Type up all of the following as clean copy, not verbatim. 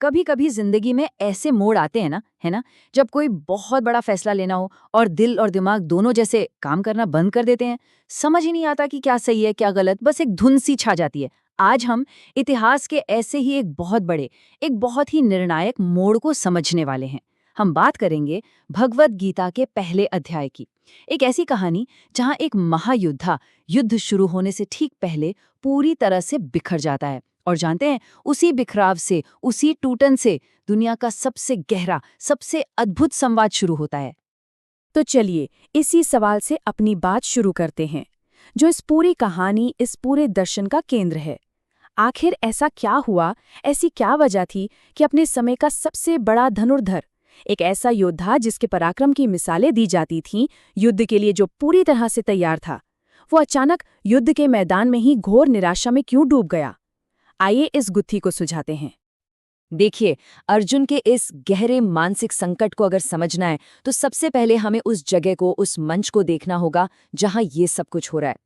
कभी कभी जिंदगी में ऐसे मोड़ आते हैं ना, है ना, जब कोई बहुत बड़ा फैसला लेना हो और दिल और दिमाग दोनों जैसे काम करना बंद कर देते हैं। समझ ही नहीं आता कि क्या सही है क्या गलत, बस एक धुन सी छा जाती है। आज हम इतिहास के ऐसे ही एक बहुत बड़े, एक बहुत ही निर्णायक मोड़ को समझने वाले हैं। हम बात करेंगे भगवद गीता के पहले अध्याय की। एक ऐसी कहानी जहां एक महायुद्धा युद्ध शुरू होने से ठीक पहले पूरी तरह से बिखर जाता है। और जानते हैं, उसी बिखराव से, उसी टूटन से दुनिया का सबसे गहरा, सबसे अद्भुत संवाद शुरू होता है। तो चलिए इसी सवाल से अपनी बात शुरू करते हैं, जो इस पूरी कहानी, इस पूरे दर्शन का केंद्र है। आखिर ऐसा क्या हुआ, ऐसी क्या वजह थी कि अपने समय का सबसे बड़ा धनुर्धर, एक ऐसा योद्धा जिसके पराक्रम की मिसालें दी जाती थीं, युद्ध के लिए जो पूरी तरह से तैयार था, वो अचानक युद्ध के मैदान में ही घोर निराशा में क्यों डूब गया? आइए इस गुत्थी को सुलझाते हैं। देखिए, अर्जुन के इस गहरे मानसिक संकट को अगर समझना है तो सबसे पहले हमें उस जगह को, उस मंच को देखना होगा जहां ये सब कुछ हो रहा है।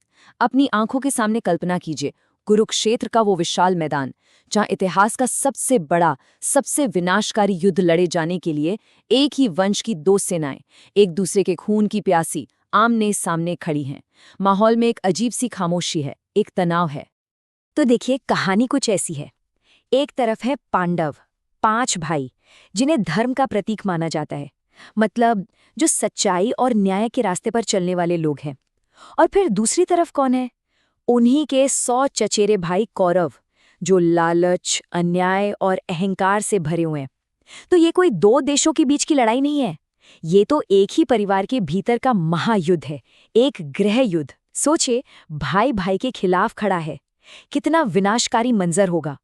अपनी आंखों के सामने कल्पना कीजिए, कुरुक्षेत्र का वो विशाल मैदान, जहां इतिहास का सबसे बड़ा, सबसे विनाशकारी युद्ध लड़े जाने के लिए एक ही वंश की दो सेनाएं, एक दूसरे के खून की प्यासी, आमने सामने खड़ी हैं। माहौल में एक अजीब सी खामोशी है, एक तनाव है। तो देखिए, कहानी कुछ ऐसी है। एक तरफ है पांडव, 5 भाई, जिन्हें धर्म का प्रतीक माना जाता है, मतलब जो सच्चाई और न्याय के रास्ते पर चलने वाले लोग हैं। और फिर दूसरी तरफ कौन है? उन्हीं के 100 चचेरे भाई कौरव, जो लालच, अन्याय और अहंकार से भरे हुए हैं। तो ये कोई दो देशों के बीच की लड़ाई नहीं है, ये तो एक ही परिवार के भीतर का महायुद्ध है, एक गृह युद्ध। सोचिए, भाई भाई के खिलाफ खड़ा है, कितना विनाशकारी मंजर होगा।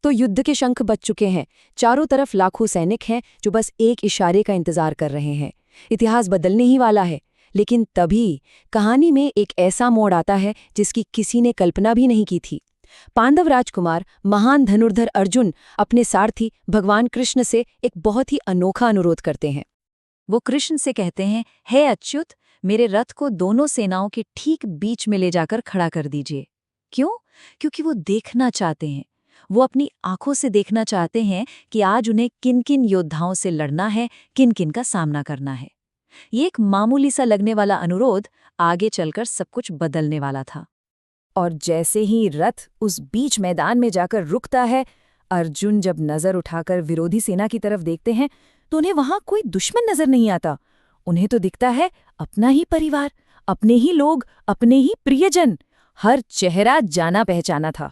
तो युद्ध के शंख बज चुके हैं, चारों तरफ लाखों सैनिक हैं जो बस एक इशारे का इंतजार कर रहे हैं। इतिहास बदलने ही वाला है। लेकिन तभी कहानी में एक ऐसा मोड़ आता है जिसकी किसी ने कल्पना भी नहीं की थी। पांडव राजकुमार, महान धनुर्धर अर्जुन अपने सारथी भगवान कृष्ण से एक बहुत ही अनोखा अनुरोध करते हैं। वो कृष्ण से कहते हैं, हे अच्युत, मेरे रथ को दोनों सेनाओं के ठीक बीच में ले जाकर खड़ा कर दीजिए। क्यों? क्योंकि वो देखना चाहते हैं, वो अपनी आंखों से देखना चाहते हैं कि आज उन्हें किन किन योद्धाओं से लड़ना है, किन किन का सामना करना है। ये एक मामूली सा लगने वाला अनुरोध आगे चलकर सब कुछ बदलने वाला था। और जैसे ही रथ उस बीच मैदान में जाकर रुकता है, अर्जुन जब नजर उठाकर विरोधी सेना की तरफ देखते हैं तो उन्हें वहां कोई दुश्मन नजर नहीं आता। उन्हें तो दिखता है अपना ही परिवार, अपने ही लोग, अपने ही प्रियजन। हर चेहरा जाना पहचाना था।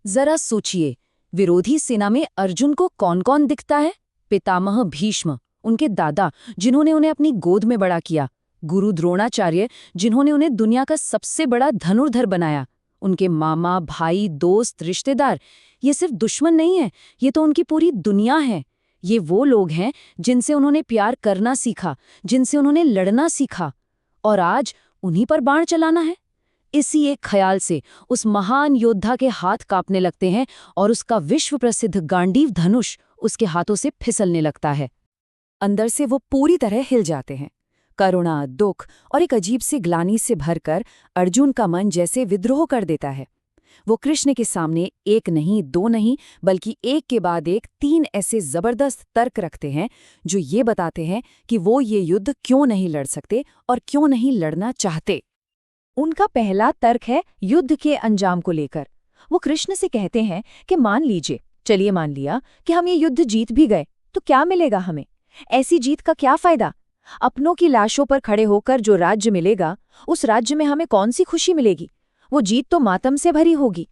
जरा सोचिए, विरोधी सेना में अर्जुन को कौन कौन दिखता है? पितामह भीष्म, उनके दादा, जिन्होंने उन्हें अपनी गोद में बड़ा किया। गुरु द्रोणाचार्य, जिन्होंने उन्हें दुनिया का सबसे बड़ा धनुर्धर बनाया। उनके मामा, भाई, दोस्त, रिश्तेदार, ये सिर्फ दुश्मन नहीं है, ये तो उनकी पूरी दुनिया है। ये वो लोग हैं जिनसे उन्होंने प्यार करना सीखा, जिनसे उन्होंने लड़ना सीखा, और आज उन्हीं पर बाण चलाना है। इसी एक ख्याल से उस महान योद्धा के हाथ कांपने लगते हैं और उसका विश्व प्रसिद्ध गांडीव धनुष उसके हाथों से फिसलने लगता है। अंदर से वो पूरी तरह हिल जाते हैं। करुणा, दुख और एक अजीब सी ग्लानि से भरकर अर्जुन का मन जैसे विद्रोह कर देता है। वो कृष्ण के सामने एक नहीं, दो नहीं, बल्कि एक के बाद एक 3 ऐसे जबरदस्त तर्क रखते हैं जो ये बताते हैं कि वो ये युद्ध क्यों नहीं लड़ सकते और क्यों नहीं लड़ना चाहते। उनका पहला तर्क है युद्ध के अंजाम को लेकर। वो कृष्ण से कहते हैं कि मान लीजिए, चलिए मान लिया कि हम ये युद्ध जीत भी गए, तो क्या मिलेगा हमें? ऐसी जीत का क्या फायदा? अपनों की लाशों पर खड़े होकर जो राज्य मिलेगा, उस राज्य में हमें कौन सी खुशी मिलेगी? वो जीत तो मातम से भरी होगी।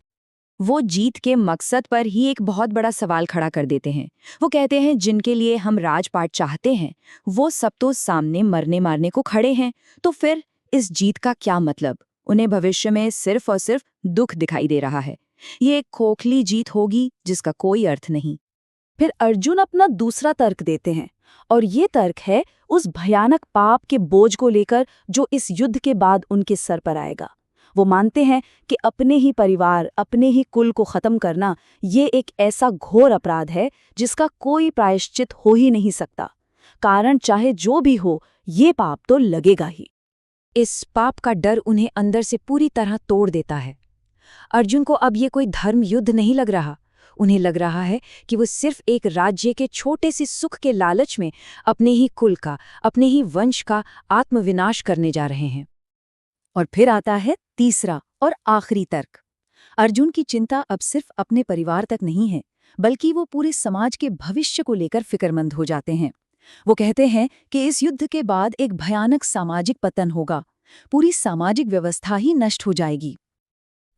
वो जीत के मकसद पर ही एक बहुत बड़ा सवाल खड़ा कर देते हैं। वो कहते हैं, जिनके लिए हम राजपाट चाहते हैं, वो सब तो सामने मरने मारने को खड़े हैं, तो फिर इस जीत का क्या मतलब? उन्हें भविष्य में सिर्फ और सिर्फ दुख दिखाई दे रहा है। ये एक खोखली जीत होगी जिसका कोई अर्थ नहीं। फिर अर्जुन अपना दूसरा तर्क देते हैं, और ये तर्क है उस भयानक पाप के बोझ को लेकर जो इस युद्ध के बाद उनके सर पर आएगा। वो मानते हैं कि अपने ही परिवार, अपने ही कुल को खत्म करना ये एक ऐसा घोर अपराध है जिसका कोई प्रायश्चित हो ही नहीं सकता। कारण चाहे जो भी हो, ये पाप तो लगेगा ही। इस पाप का डर उन्हें अंदर से पूरी तरह तोड़ देता है। अर्जुन को अब ये कोई धर्म युद्ध नहीं लग रहा, उन्हें लग रहा है कि वो सिर्फ एक राज्य के छोटे से सुख के लालच में अपने ही कुल का, अपने ही वंश का आत्मविनाश करने जा रहे हैं। और फिर आता है तीसरा और आखिरी तर्क। अर्जुन की चिंता अब सिर्फ अपने परिवार तक नहीं है, बल्कि वो पूरे समाज के भविष्य को लेकर फिक्रमंद हो जाते हैं। वो कहते हैं कि इस युद्ध के बाद एक भयानक सामाजिक पतन होगा, पूरी सामाजिक व्यवस्था ही नष्ट हो जाएगी।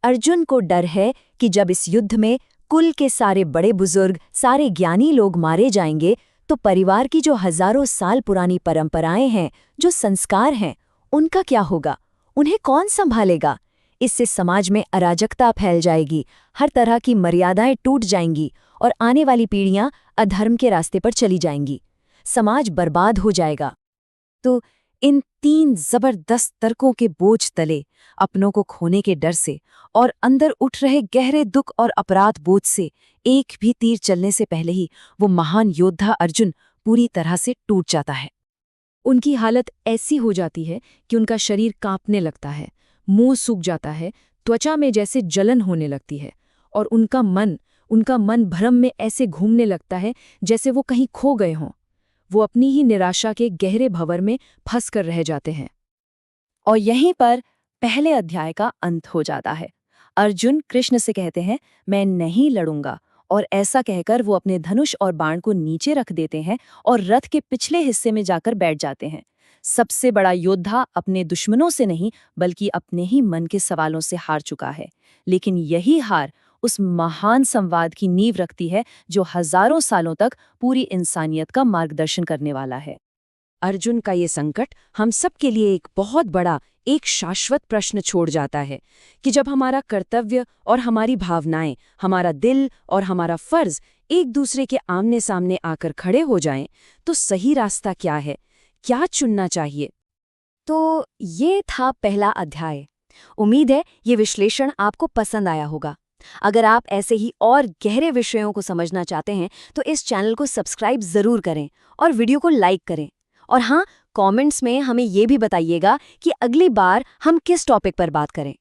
अर्जुन को डर है कि जब इस युद्ध में कुल के सारे बड़े बुजुर्ग, सारे ज्ञानी लोग मारे जाएंगे, तो परिवार की जो हजारों साल पुरानी परंपराएं हैं, जो संस्कार हैं, उनका क्या होगा? उन्हें कौन संभालेगा? इससे समाज में अराजकता फैल जाएगी, हर तरह की मर्यादाएं टूट जाएंगी और आने वाली पीढ़ियां अधर्म के रास्ते पर चली जाएंगी। समाज बर्बाद हो जाएगा। तो इन तीन जबरदस्त तर्कों के बोझ तले, अपनों को खोने के डर से और अंदर उठ रहे गहरे दुख और अपराध बोझ से एक भी तीर चलने से पहले ही वो महान योद्धा अर्जुन पूरी तरह से टूट जाता है। उनकी हालत ऐसी हो जाती है कि उनका शरीर कांपने लगता है, मुंह सूख जाता है, त्वचा में जैसे जलन होने लगती है और उनका मन भ्रम में ऐसे घूमने लगता है जैसे वो कहीं खो गए हों। वो अपनी ही निराशा के गहरे भंवर में फंस कर रह जाते हैं। और यहीं पर पहले अध्याय का अंत हो जाता है। अर्जुन कृष्ण से कहते हैं, मैं नहीं लड़ूंगा, और ऐसा कहकर वो अपने धनुष और बाण को नीचे रख देते हैं और रथ के पिछले हिस्से में जाकर बैठ जाते हैं। सबसे बड़ा योद्धा अपने दुश्मनों से नहीं, बल्कि अपने ही मन के सवालों से हार चुका है। लेकिन यही हार उस महान संवाद की नींव रखती है जो हजारों सालों तक पूरी इंसानियत का मार्गदर्शन करने वाला है। अर्जुन का ये संकट हम सब के लिए एक बहुत बड़ा, एक शाश्वत प्रश्न छोड़ जाता है कि जब हमारा कर्तव्य और हमारी भावनाएं, हमारा दिल और हमारा फर्ज एक दूसरे के आमने सामने आकर खड़े हो जाएं, तो सही रास्ता क्या है, क्या चुनना चाहिए? तो ये था पहला अध्याय। उम्मीद है ये विश्लेषण आपको पसंद आया होगा। अगर आप ऐसे ही और गहरे विषयों को समझना चाहते हैं तो इस चैनल को सब्सक्राइब जरूर करें और वीडियो को लाइक करें। और हाँ, कमेंट्स में हमें ये भी बताइएगा कि अगली बार हम किस टॉपिक पर बात करें।